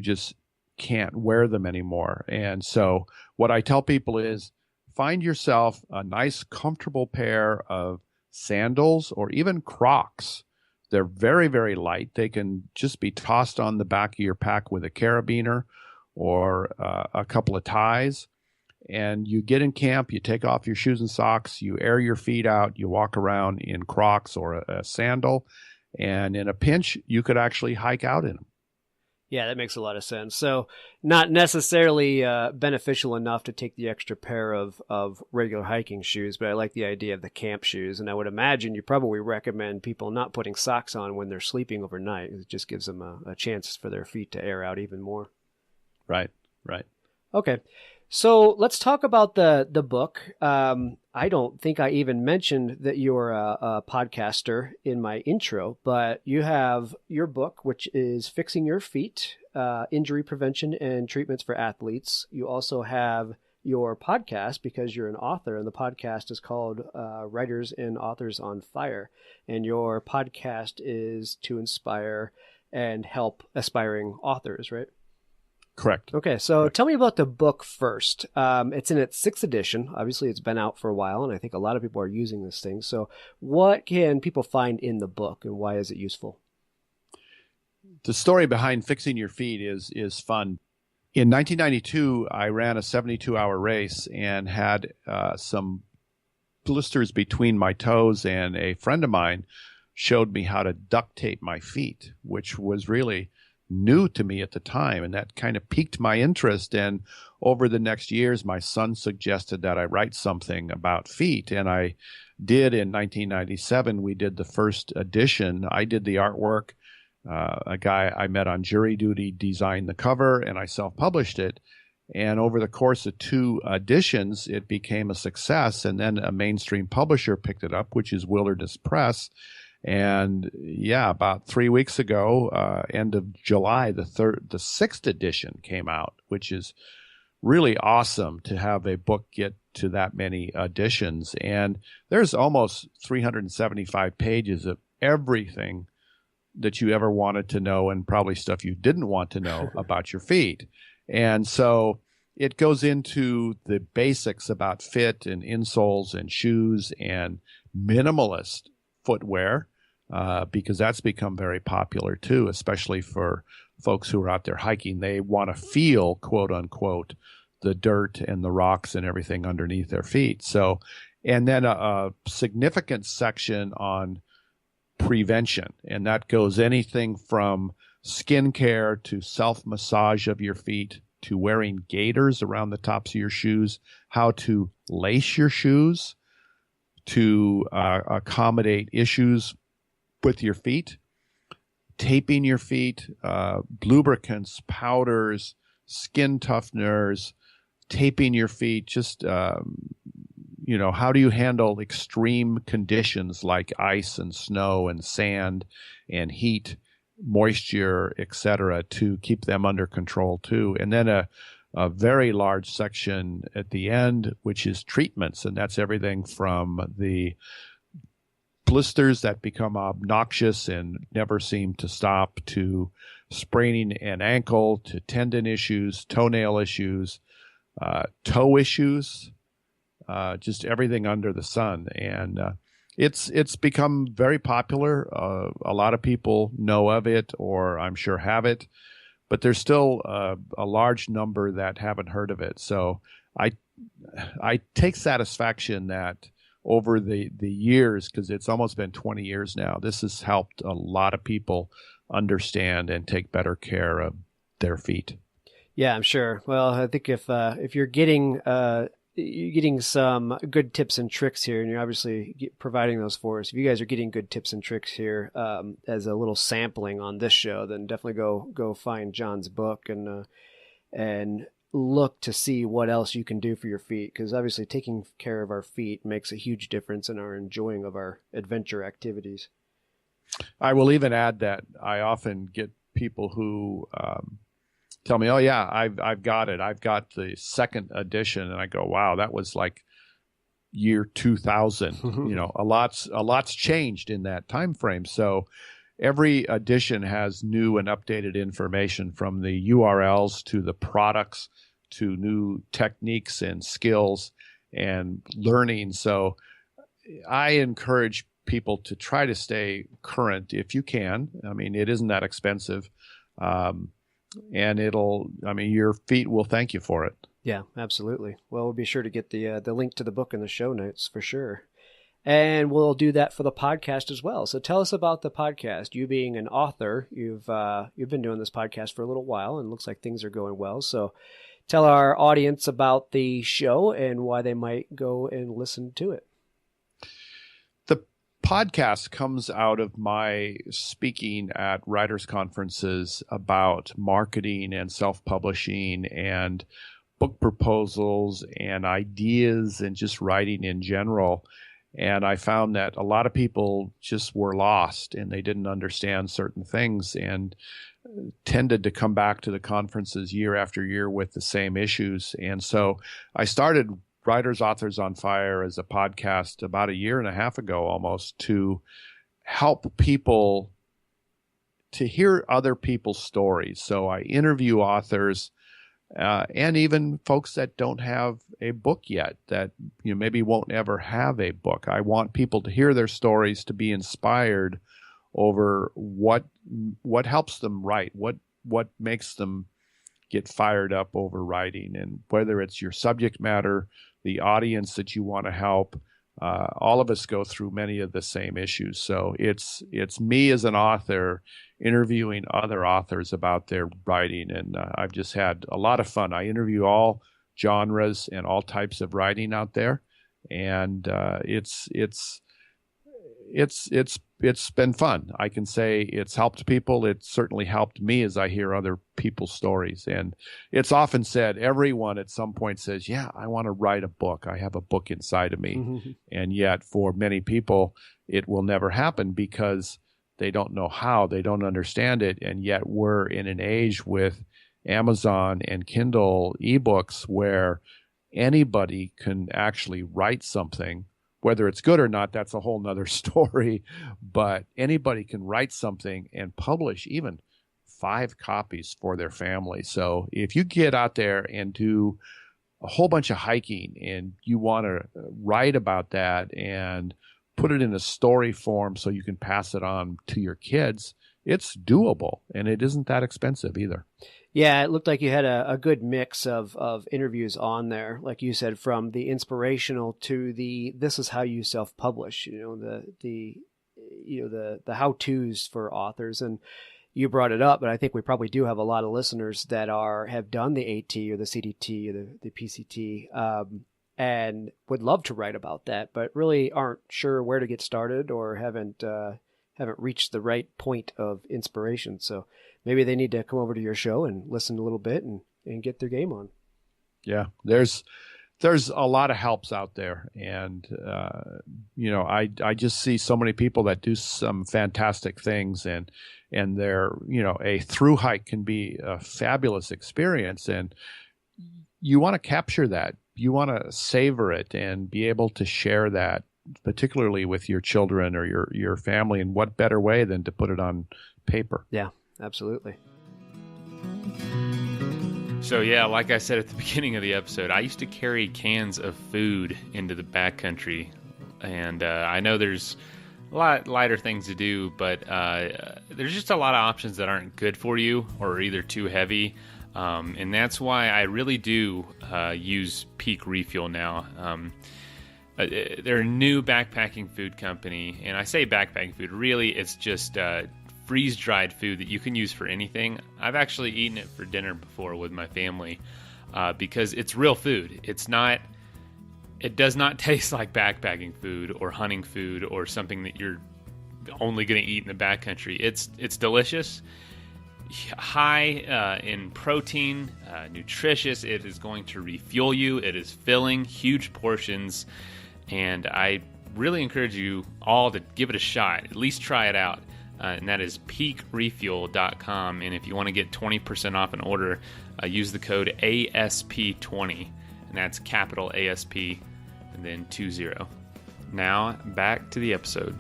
just can't wear them anymore. And so what I tell people is, find yourself a nice, comfortable pair of sandals or even Crocs. They're very, very light. They can just be tossed on the back of your pack with a carabiner or a couple of ties. And you get in camp, you take off your shoes and socks, you air your feet out, you walk around in Crocs or a sandal, and in a pinch, you could actually hike out in them. Yeah, that makes a lot of sense. So not necessarily beneficial enough to take the extra pair of regular hiking shoes, but I like the idea of the camp shoes. And I would imagine you probably recommend people not putting socks on when they're sleeping overnight. It just gives them a chance for their feet to air out even more. Right. Okay. So let's talk about the book. I don't think I even mentioned that you're a podcaster in my intro, but you have your book, which is Fixing Your Feet, Injury Prevention and Treatments for Athletes. You also have your podcast because you're an author, and the podcast is called Writers and Authors on Fire. And your podcast is to inspire and help aspiring authors, right? Correct. Okay, so tell me about the book first. It's in its 6th edition. Obviously, it's been out for a while, and I think a lot of people are using this thing. So what can people find in the book, and why is it useful? The story behind Fixing Your Feet is fun. In 1992, I ran a 72-hour race and had some blisters between my toes, and a friend of mine showed me how to duct tape my feet, which was really new to me at the time, and that kind of piqued my interest. And over the next years, my son suggested that I write something about feet, and I did. In 1997, we did the first edition. I did the artwork. A guy I met on jury duty designed the cover, and I self-published it. And over the course of 2 editions, it became a success, and then a mainstream publisher picked it up, which is Wilderness Press. And yeah, about 3 weeks ago, end of July, the 6th edition came out, which is really awesome to have a book get to that many editions. And there's almost 375 pages of everything that you ever wanted to know, and probably stuff you didn't want to know about your feet. And so it goes into the basics about fit and insoles and shoes and minimalist footwear, because that's become very popular too, especially for folks who are out there hiking. They want to feel, quote unquote, the dirt and the rocks and everything underneath their feet. So, and then a significant section on prevention, and that goes anything from skincare to self-massage of your feet to wearing gaiters around the tops of your shoes, how to lace your shoes to accommodate issues with your feet, taping your feet, lubricants, powders, skin tougheners, taping your feet, just, how do you handle extreme conditions like ice and snow and sand and heat, moisture, etc., to keep them under control too. And then a very large section at the end, which is treatments, and that's everything from the blisters that become obnoxious and never seem to stop, to spraining an ankle, to tendon issues, toenail issues, toe issues, just everything under the sun. And it's become very popular. A lot of people know of it, or I'm sure have it, but there's still a large number that haven't heard of it. So I take satisfaction that over the years, because it's almost been 20 years now, this has helped a lot of people understand and take better care of their feet. Yeah, I'm sure. Well, I think if you're getting some good tips and tricks here, and you're obviously providing those for us, if you guys are getting good tips and tricks here as a little sampling on this show, then definitely go find Jon's book and look to see what else you can do for your feet, because obviously taking care of our feet makes a huge difference in our enjoying of our adventure activities. I will even add that I often get people who tell me, "Oh yeah, I've got it. I've got the second edition," and I go, "Wow, that was like year 2000." A lot's changed in that time frame. So every edition has new and updated information, from the URLs to the products to new techniques and skills and learning. So I encourage people to try to stay current if you can. I mean, it isn't that expensive. And your feet will thank you for it. Yeah, absolutely. Well, we'll be sure to get the link to the book in the show notes for sure. And we'll do that for the podcast as well. So tell us about the podcast. You being an author, you've been doing this podcast for a little while, and it looks like things are going well. So tell our audience about the show and why they might go and listen to it. The podcast comes out of my speaking at writers' conferences about marketing and self-publishing and book proposals and ideas and just writing in general. And I found that a lot of people just were lost and they didn't understand certain things and tended to come back to the conferences year after year with the same issues. And so I started Writers Authors on Fire as a podcast about a year and a half ago almost, to help people to hear other people's stories. So I interview authors and even folks that don't have a book yet, that maybe won't ever have a book. I want people to hear their stories, to be inspired over what helps them write, what makes them get fired up over writing, and whether it's your subject matter, the audience that you want to help. All of us go through many of the same issues. So it's me as an author interviewing other authors about their writing, and I've just had a lot of fun. I interview all genres and all types of writing out there, and it's been fun. I can say it's helped people. It's certainly helped me as I hear other people's stories. And it's often said, everyone at some point says, yeah, I want to write a book. I have a book inside of me. Mm-hmm. And yet for many people, it will never happen because they don't know how, they don't understand it. And yet we're in an age with Amazon and Kindle ebooks where anybody can actually write something. Whether it's good or not, that's a whole nother story. But anybody can write something and publish even 5 copies for their family. So if you get out there and do a whole bunch of hiking and you want to write about that and put it in a story form so you can pass it on to your kids, it's doable, and it isn't that expensive either. Yeah, it looked like you had a good mix of interviews on there, like you said, from the inspirational to the this is how you self-publish, the how-tos for authors. And you brought it up, but I think we probably do have a lot of listeners that have done the AT or the CDT or the PCT, and would love to write about that, but really aren't sure where to get started or haven't reached the right point of inspiration. So maybe they need to come over to your show and listen a little bit and get their game on. Yeah, there's a lot of helps out there. And, I just see so many people that do some fantastic things, and they're, a through hike can be a fabulous experience. And you want to capture that. You want to savor it and be able to share that, particularly with your children or your family. And what better way than to put it on paper? Yeah, absolutely. So yeah, like I said at the beginning of the episode, I used to carry cans of food into the backcountry, and I know there's a lot lighter things to do, but there's just a lot of options that aren't good for you or are either too heavy, and that's why I really do use Peak Refuel now. They're a new backpacking food company, and I say backpacking food, really it's just freeze-dried food that you can use for anything. I've actually eaten it for dinner before with my family because it's real food. It does not taste like backpacking food or hunting food or something that you're only going to eat in the backcountry. It's delicious, high in protein, nutritious. It is going to refuel you. It is filling, huge portions, and I really encourage you all to give it a shot. At least try it out. And that is peakrefuel.com. And if you want to get 20% off an order, use the code ASP20. And that's capital ASP and then 20. Now, back to the episode.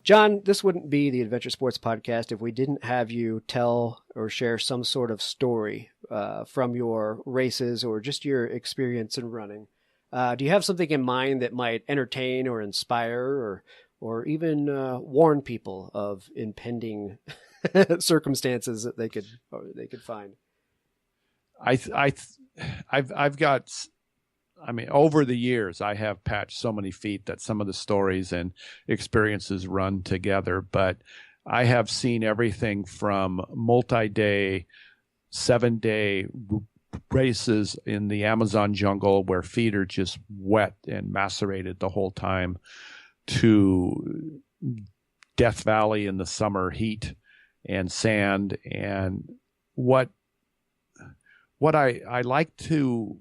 Jon, this wouldn't be the Adventure Sports Podcast if we didn't have you tell or share some sort of story from your races or just your experience in running. Do you have something in mind that might entertain or inspire or even warn people of impending circumstances that they could find? Over the years, I have patched so many feet that some of the stories and experiences run together. But I have seen everything from multi-day, 7-day races in the Amazon jungle where feet are just wet and macerated the whole time, to Death Valley in the summer heat and sand. And what I like to,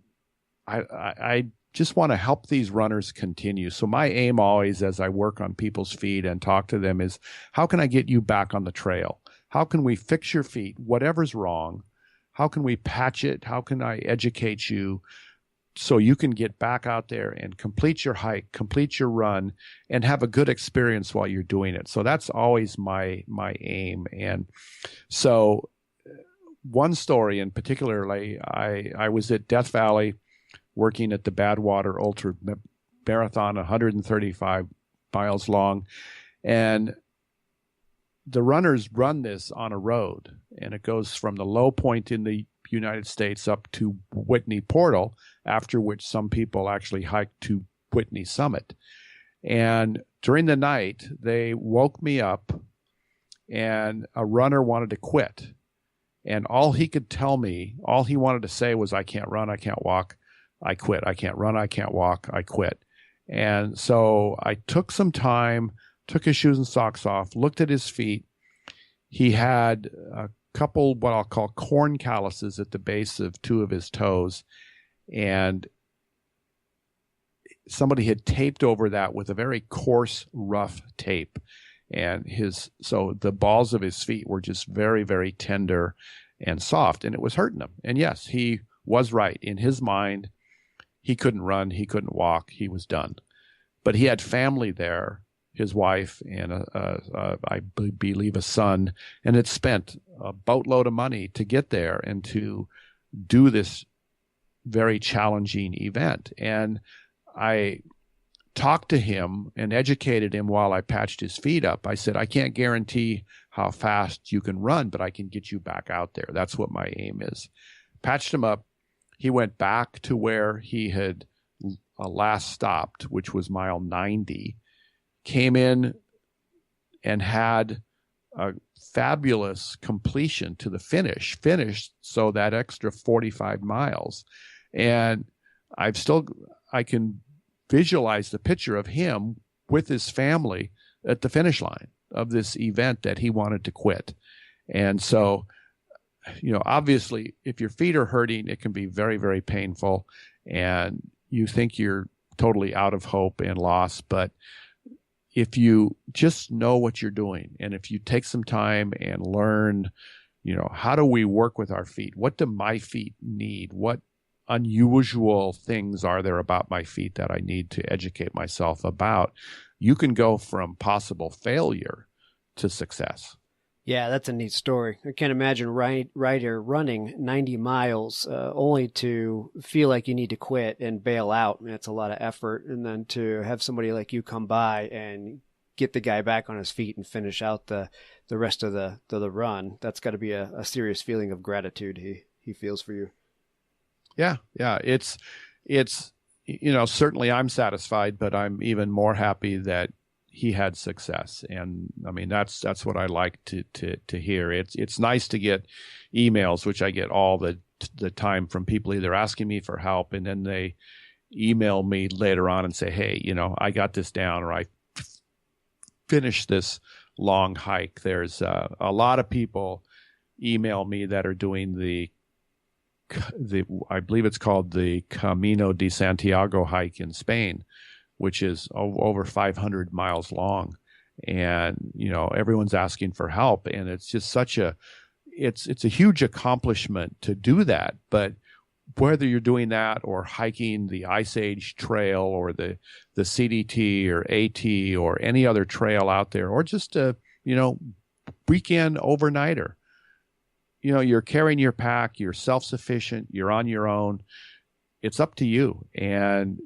I just want to help these runners continue. So my aim always, as I work on people's feet and talk to them, is how can I get you back on the trail? How can we fix your feet? Whatever's wrong, how can we patch it? How can I educate you so you can get back out there and complete your hike, complete your run, and have a good experience while you're doing it? So that's always my aim. And so one story in particularly, I was at Death Valley working at the Badwater Ultra Marathon, 135 miles long. And the runners run this on a road, and it goes from the low point in the United States up to Whitney Portal, after which some people actually hike to Whitney Summit. And during the night, they woke me up, and a runner wanted to quit. And all he could tell me, all he wanted to say was, I can't run, I can't walk, I quit. I can't run, I can't walk, I quit. And so I took some time, took his shoes and socks off, looked at his feet. He had a couple what I'll call corn calluses at the base of 2 of his toes. And somebody had taped over that with a very coarse, rough tape. And so the balls of his feet were just very, very tender and soft, and it was hurting him. And yes, he was right. In his mind, he couldn't run, he couldn't walk, he was done. But he had family there. his wife, and believe a son, and had spent a boatload of money to get there and to do this very challenging event. And I talked to him and educated him while I patched his feet up. I said, I can't guarantee how fast you can run, but I can get you back out there. That's what my aim is. Patched him up. He went back to where he had last stopped, which was mile 90, came in and had a fabulous completion to the finished so that extra 45 miles. And I can visualize the picture of him with his family at the finish line of this event that he wanted to quit. And so, obviously, if your feet are hurting, it can be very, very painful, and you think you're totally out of hope and lost. But if you just know what you're doing, and if you take some time and learn, how do we work with our feet? What do my feet need? What unusual things are there about my feet that I need to educate myself about? You can go from possible failure to success. Yeah, that's a neat story. I can't imagine running 90 miles only to feel like you need to quit and bail out. That's a lot of effort. And then to have somebody like you come by and get the guy back on his feet and finish out the rest of the run, that's got to be a serious feeling of gratitude he feels for you. Yeah. It's certainly I'm satisfied, but I'm even more happy that he had success. And I mean, that's what I like to hear. It's nice to get emails, which I get all the time, from people either asking me for help, and then they email me later on and say, hey, I got this down, or I finished this long hike. There's a lot of people email me that are doing the I believe it's called the Camino de Santiago hike in Spain, which is over 500 miles long. And, everyone's asking for help. And it's just it's a huge accomplishment to do that. But whether you're doing that or hiking the Ice Age Trail or the CDT or AT or any other trail out there, or just a, weekend overnighter, you're carrying your pack, you're self-sufficient, you're on your own. It's up to you. And,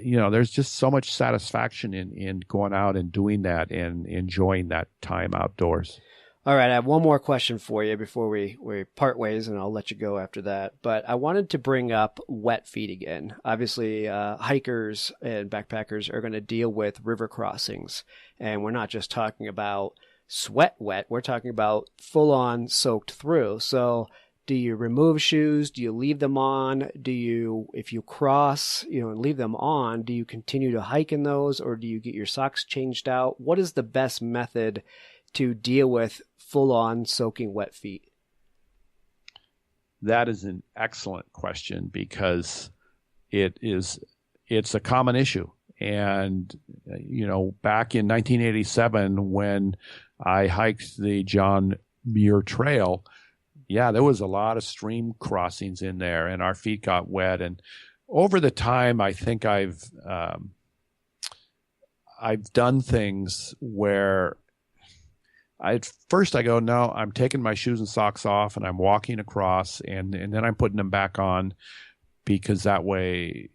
there's just so much satisfaction in going out and doing that and enjoying that time outdoors. All right. I have one more question for you before we part ways, and I'll let you go after that. But I wanted to bring up wet feet again. Obviously, hikers and backpackers are going to deal with river crossings. And we're not just talking about sweat wet. We're talking about full on soaked through. So do you remove shoes? Do you leave them on? If you cross, and leave them on, do you continue to hike in those, or do you get your socks changed out? What is the best method to deal with full on soaking wet feet? That is an excellent question, because it's a common issue. And, back in 1987, when I hiked the John Muir Trail, there was a lot of stream crossings in there, and our feet got wet. And over the time, I think I've done things where I go, no, I'm taking my shoes and socks off and I'm walking across, and then I'm putting them back on, because that way,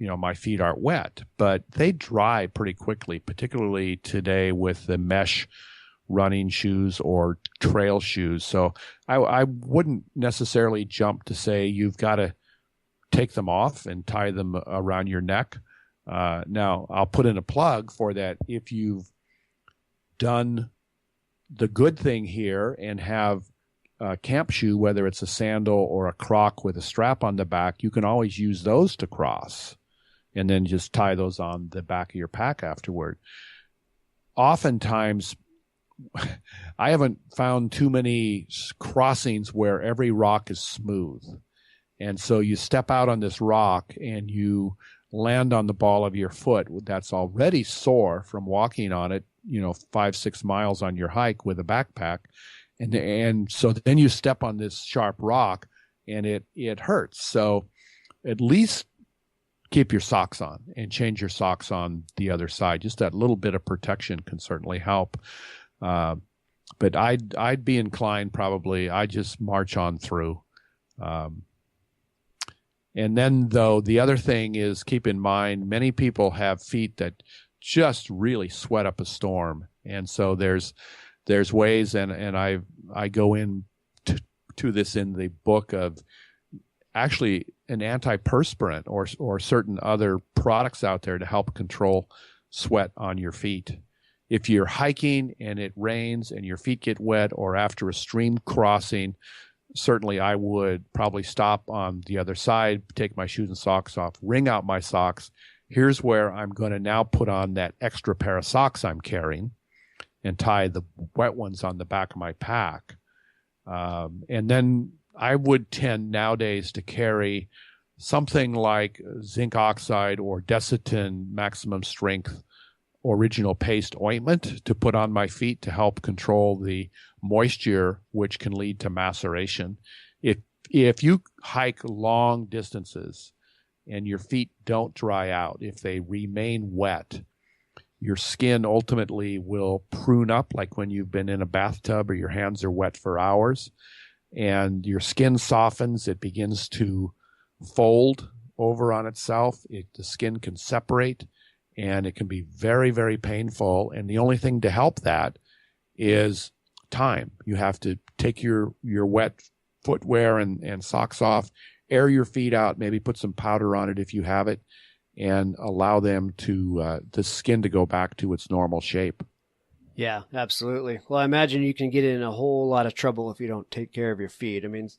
my feet aren't wet. But they dry pretty quickly, particularly today with the mesh running shoes or trail shoes. So I wouldn't necessarily jump to say you've got to take them off and tie them around your neck. Now, I'll put in a plug for that. If you've done the good thing here and have a camp shoe, whether it's a sandal or a croc with a strap on the back, you can always use those to cross and then just tie those on the back of your pack afterward. Oftentimes, I haven't found too many crossings where every rock is smooth. And so you step out on this rock and you land on the ball of your foot that's already sore from walking on it, 5-6 miles on your hike with a backpack. And so then you step on this sharp rock and it hurts. So at least keep your socks on and change your socks on the other side. Just that little bit of protection can certainly help. But I'd be inclined probably, I just march on through. And then, though, the other thing is, keep in mind, many people have feet that just really sweat up a storm. And so there's ways, and I go in to this in the book, of actually an antiperspirant or certain other products out there to help control sweat on your feet. If you're hiking and it rains and your feet get wet, or after a stream crossing, certainly I would probably stop on the other side, take my shoes and socks off, wring out my socks. Here's where I'm going to now put on that extra pair of socks I'm carrying and tie the wet ones on the back of my pack. And then I would tend nowadays to carry something like zinc oxide or Desitin maximum strength original paste ointment to put on my feet to help control the moisture, which can lead to maceration. If you hike long distances and your feet don't dry out, if they remain wet, your skin ultimately will prune up, like when you've been in a bathtub or your hands are wet for hours, and your skin softens. It begins to fold over on itself. The skin can separate, and it can be very, very painful. And the only thing to help that is time. You have to take your wet footwear and socks off, air your feet out, maybe put some powder on it if you have it, and allow them to the skin to go back to its normal shape. Yeah, absolutely. Well, I imagine you can get in a whole lot of trouble if you don't take care of your feet. I mean,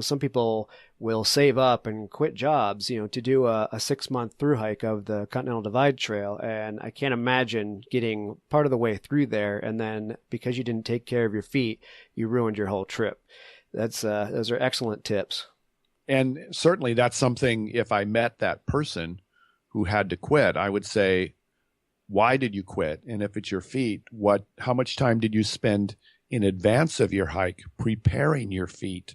some people will save up and quit jobs, to do a 6-month through hike of the Continental Divide Trail. And I can't imagine getting part of the way through there, and then because you didn't take care of your feet, you ruined your whole trip. Those are excellent tips. And certainly that's something, if I met that person who had to quit, I would say, why did you quit? And if it's your feet, how much time did you spend in advance of your hike preparing your feet,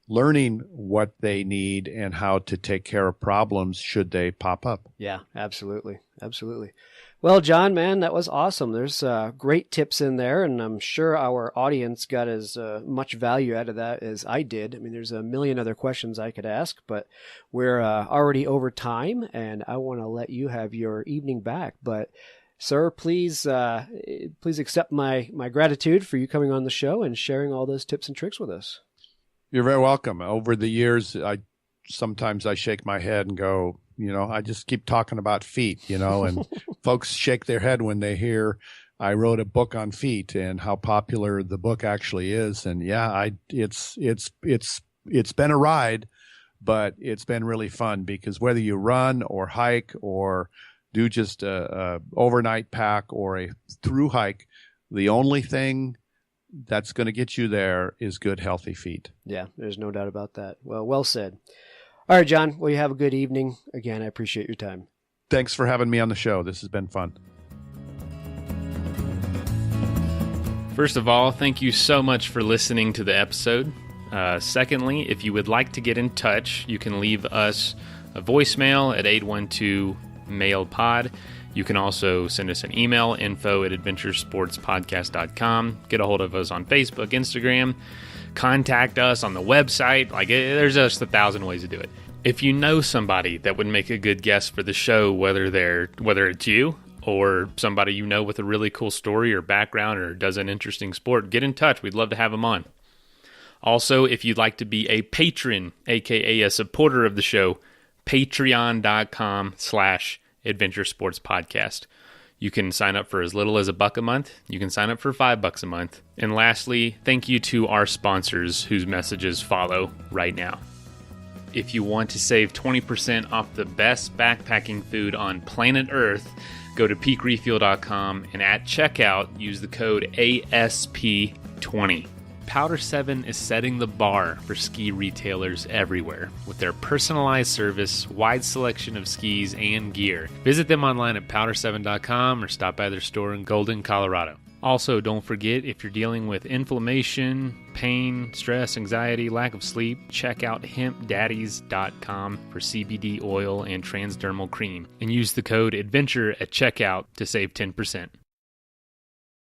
learning what they need and how to take care of problems should they pop up? Yeah, absolutely. Absolutely. Well, John, man, that was awesome. There's great tips in there, and I'm sure our audience got as much value out of that as I did. I mean, there's a million other questions I could ask, but we're already over time, and I want to let you have your evening back. But, sir, please accept my gratitude for you coming on the show and sharing all those tips and tricks with us. You're very welcome. Over the years, sometimes I shake my head and go, I just keep talking about feet, and folks shake their head when they hear I wrote a book on feet and how popular the book actually is. And yeah, it's been a ride, but it's been really fun, because whether you run or hike or do just a overnight pack or a through hike, the only thing that's going to get you there is good, healthy feet. Yeah, there's no doubt about that. Well said. All right, John. Well, you have a good evening. Again, I appreciate your time. Thanks for having me on the show. This has been fun. First of all, thank you so much for listening to the episode. Secondly, if you would like to get in touch, you can leave us a voicemail at 812-MAIL-POD. You can also send us an email, info@adventuresportspodcast.com. Get a hold of us on Facebook, Instagram. Contact us on the website. There's just 1,000 ways to do it. If you know somebody that would make a good guest for the show, whether it's you or somebody you know with a really cool story or background or does an interesting sport, get in touch. We'd love to have them on. Also, if you'd like to be a patron, aka a supporter of the show, patreon.com/Adventure Sports Podcast. You can sign up for as little as $1 a month. You can sign up for $5 a month. And lastly, thank you to our sponsors whose messages follow right now. If you want to save 20% off the best backpacking food on planet Earth, go to peakrefuel.com and at checkout, use the code ASP20. Powder 7 is setting the bar for ski retailers everywhere with their personalized service, wide selection of skis and gear. Visit them online at powder7.com or stop by their store in Golden, Colorado. Also, don't forget, if you're dealing with inflammation, pain, stress, anxiety, lack of sleep, check out hempdaddies.com for CBD oil and transdermal cream and use the code ADVENTURE at checkout to save 10%.